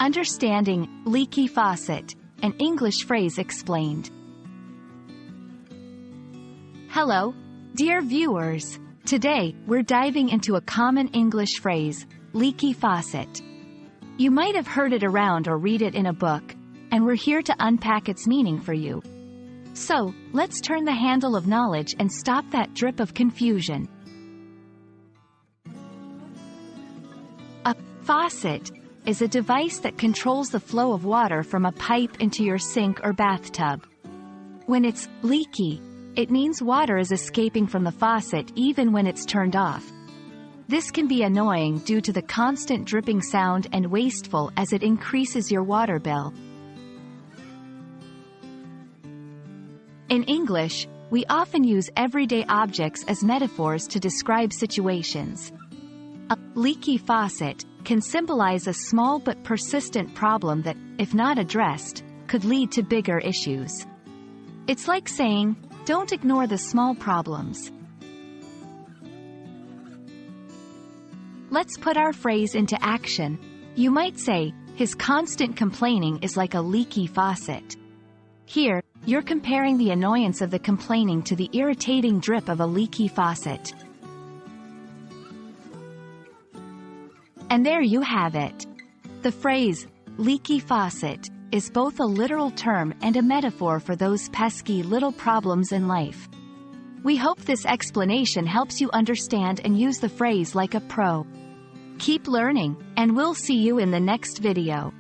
Understanding leaky faucet, an English phrase explained. Hello, dear viewers. Today, we're diving into a common English phrase, leaky faucet. You might have heard it around or read it in a book, and we're here to unpack its meaning for you. So, let's turn the handle of knowledge and stop that drip of confusion. A faucet is a device that controls the flow of water from a pipe into your sink or bathtub. When it's leaky, it means water is escaping from the faucet even when it's turned off. This can be annoying due to the constant dripping sound and wasteful as it increases your water bill. In English, we often use everyday objects as metaphors to describe situations. A leaky faucet can symbolize a small but persistent problem that, if not addressed, could lead to bigger issues. It's like saying, don't ignore the small problems. Let's put our phrase into action. You might say, his constant complaining is like a leaky faucet. Here, you're comparing the annoyance of the complaining to the irritating drip of a leaky faucet. And there you have it. The phrase, leaky faucet, is both a literal term and a metaphor for those pesky little problems in life. We hope this explanation helps you understand and use the phrase like a pro. Keep learning, and we'll see you in the next video.